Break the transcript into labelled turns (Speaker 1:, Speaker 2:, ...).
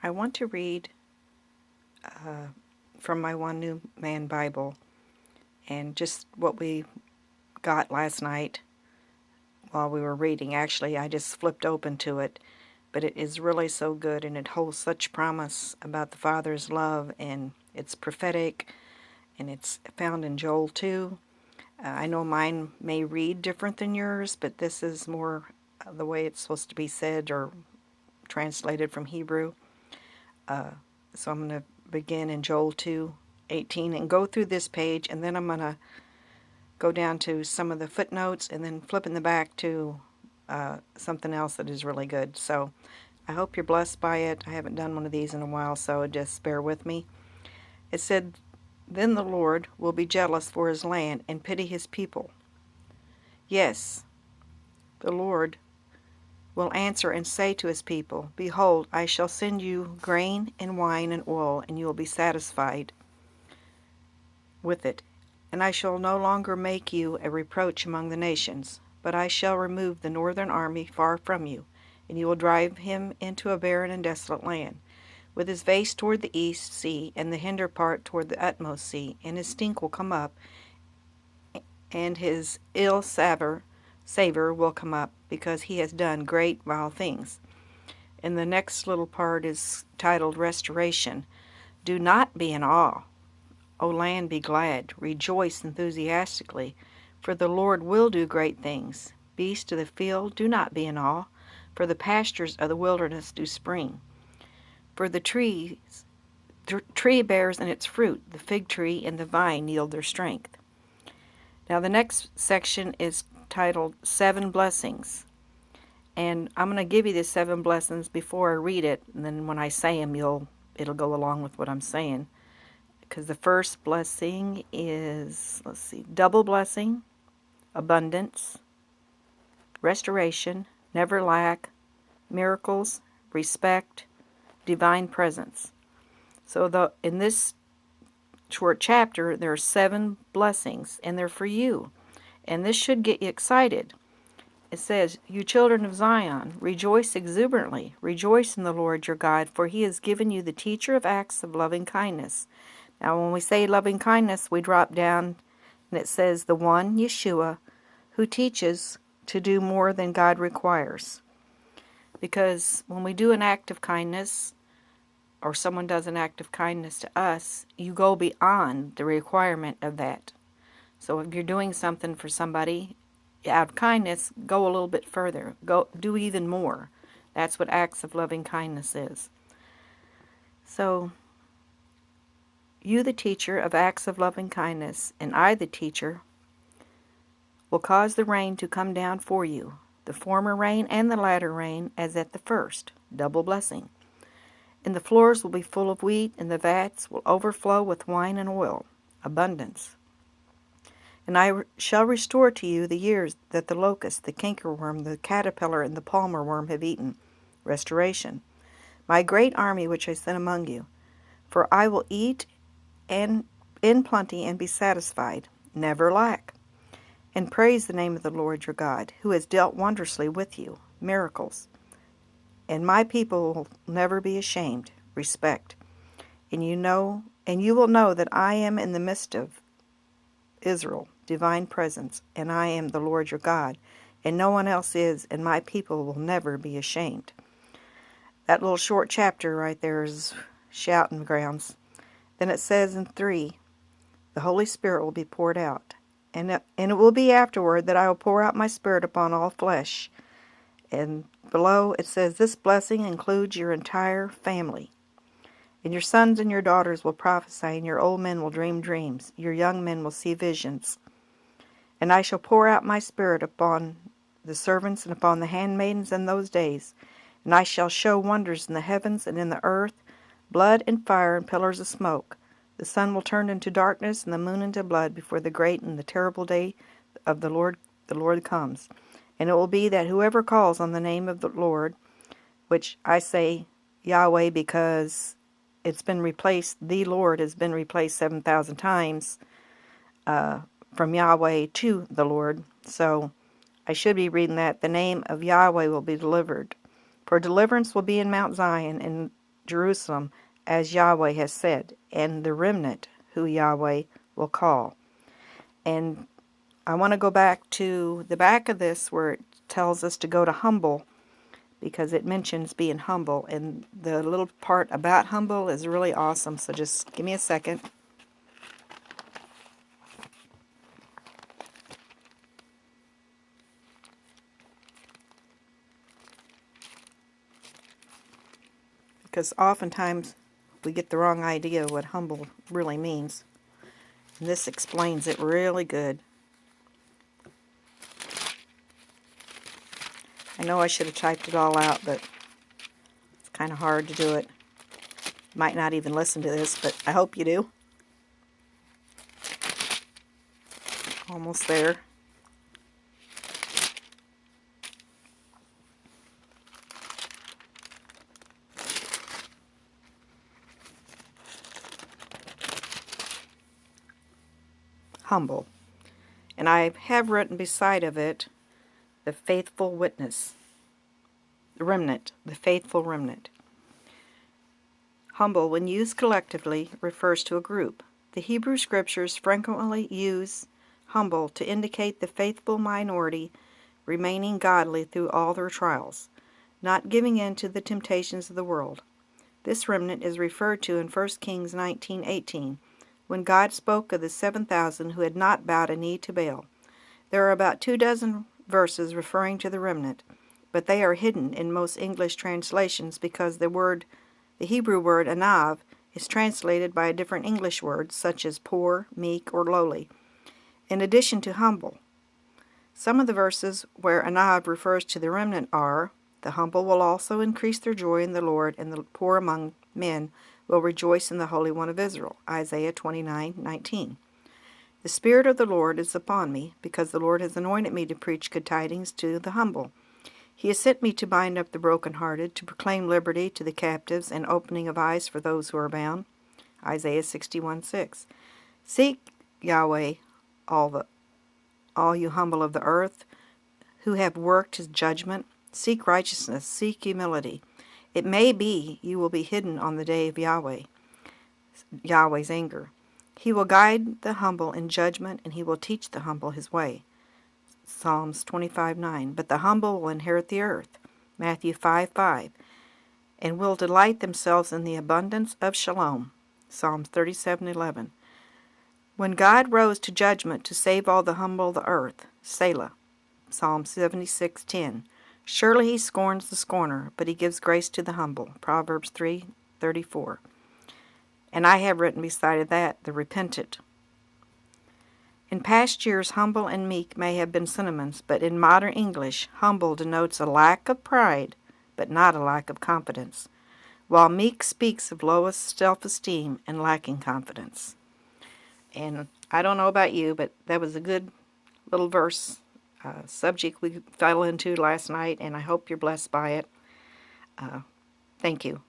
Speaker 1: I want to read from my One New Man Bible, and just what we got last night while we were reading. Actually, I just flipped open to it, but it is really so good, and it holds such promise about the Father's love, and it's prophetic, and it's found in Joel 2. I know mine may read different than yours, but this is more the way it's supposed to be said or translated from Hebrew. So I'm going to begin in Joel 2:18 and go through this page, and then I'm going to go down to some of the footnotes and then flip in the back to something else that is really good. So I hope you're blessed by it. I haven't done one of these in a while, so just bear with me. It said, "Then the Lord will be jealous for his land and pity his people. Yes, the Lord will answer and say to his people, Behold, I shall send you grain and wine and oil, and you will be satisfied with it. And I shall no longer make you a reproach among the nations, but I shall remove the northern army far from you, and you will drive him into a barren and desolate land, with his face toward the east sea, and the hinder part toward the utmost sea, and his stink will come up, and his ill savor will come up, because he has done great vile things." And the next little part is titled Restoration. "Do not be in awe, O land, be glad, rejoice enthusiastically, for the Lord will do great things. Beasts of the field, do not be in awe, for the pastures of the wilderness do spring. For the tree bears in its fruit, the fig tree and the vine yield their strength." Now the next section is titled 7 Blessings. And I'm going to give you the 7 blessings before I read it, and then when I say them, it'll go along with what I'm saying. Because the first blessing is, double blessing, abundance, restoration, never lack, miracles, respect, divine presence. So in this short chapter, there are 7 blessings, and they're for you. And this should get you excited. It says, "You children of Zion, rejoice exuberantly. Rejoice in the Lord your God, for he has given you the teacher of acts of loving kindness." Now, when we say loving kindness, we drop down, and it says, "The one, Yeshua, who teaches to do more than God requires." Because when we do an act of kindness, or someone does an act of kindness to us, you go beyond the requirement of that. So if you're doing something for somebody out of kindness, go a little bit further. Go do even more. That's what acts of loving kindness is. So, you, the teacher of acts of loving kindness, and I, the teacher, will cause the rain to come down for you, the former rain and the latter rain, as at the first, double blessing. And the floors will be full of wheat, and the vats will overflow with wine and oil, abundance. And I shall restore to you the years that the locust, the cankerworm, the caterpillar, and the palmer worm have eaten, restoration. My great army which I sent among you. For I will eat and in plenty and be satisfied, never lack. And praise the name of the Lord your God, who has dealt wondrously with you, miracles. And my people will never be ashamed, respect. And you will know that I am in the midst of Israel, divine presence, and I am the Lord your God, and no one else is, and my people will never be ashamed. That little short chapter right there is shouting grounds. Then it says in 3, the Holy Spirit will be poured out, and it will be afterward that I will pour out my Spirit upon all flesh. And below it says, this blessing includes your entire family. And your sons and your daughters will prophesy, and your old men will dream dreams. Your young men will see visions. And I shall pour out my Spirit upon the servants and upon the handmaidens in those days. And I shall show wonders in the heavens and in the earth, blood and fire and pillars of smoke. The sun will turn into darkness and the moon into blood before the great and the terrible day of the Lord comes. And it will be that whoever calls on the name of the Lord, which I say Yahweh because it's been replaced, the Lord has been replaced 7,000 times from Yahweh to the Lord. So I should be reading that. The name of Yahweh will be delivered. For deliverance will be in Mount Zion, and Jerusalem, as Yahweh has said, and the remnant who Yahweh will call. And I want to go back to the back of this where it tells us to go to humble, because it mentions being humble, and the little part about humble is really awesome. So just give me a second. Because oftentimes we get the wrong idea of what humble really means. And this explains it really good. I know I should have typed it all out, but it's kind of hard to do it. Might not even listen to this, but I hope you do. Almost there. Humble. And I have written beside of it, the faithful witness. The remnant. The faithful remnant. Humble, when used collectively, refers to a group. The Hebrew Scriptures frequently use humble to indicate the faithful minority remaining godly through all their trials, not giving in to the temptations of the world. This remnant is referred to in 1 Kings 19:18, when God spoke of the 7,000 who had not bowed a knee to Baal. There are about 24 verses referring to the remnant, but they are hidden in most English translations because the Hebrew word anav is translated by a different English word, such as poor, meek, or lowly, in addition to humble. Some of the verses where anav refers to the remnant are, the humble will also increase their joy in the Lord, and the poor among men will rejoice in the Holy One of Israel, Isaiah 29:19. The Spirit of the Lord is upon me, because the Lord has anointed me to preach good tidings to the humble. He has sent me to bind up the brokenhearted, to proclaim liberty to the captives, and opening of eyes for those who are bound, Isaiah 61:6. Seek Yahweh, all you humble of the earth, who have worked his judgment. Seek righteousness, seek humility. It may be you will be hidden on the day of Yahweh's anger. He will guide the humble in judgment, and he will teach the humble his way. Psalms 25:9. But the humble will inherit the earth, Matthew 5:5, and will delight themselves in the abundance of shalom, Psalms 37:11. When God rose to judgment to save all the humble of the earth, Selah, Psalm 76:10. Surely he scorns the scorner, but he gives grace to the humble, Proverbs 3:34. And I have written beside that, the repentant. In past years, humble and meek may have been synonyms, but in modern English, humble denotes a lack of pride, but not a lack of confidence, while meek speaks of lowest self-esteem and lacking confidence. And I don't know about you, but that was a good little verse subject we fell into last night, and I hope you're blessed by it. Thank you.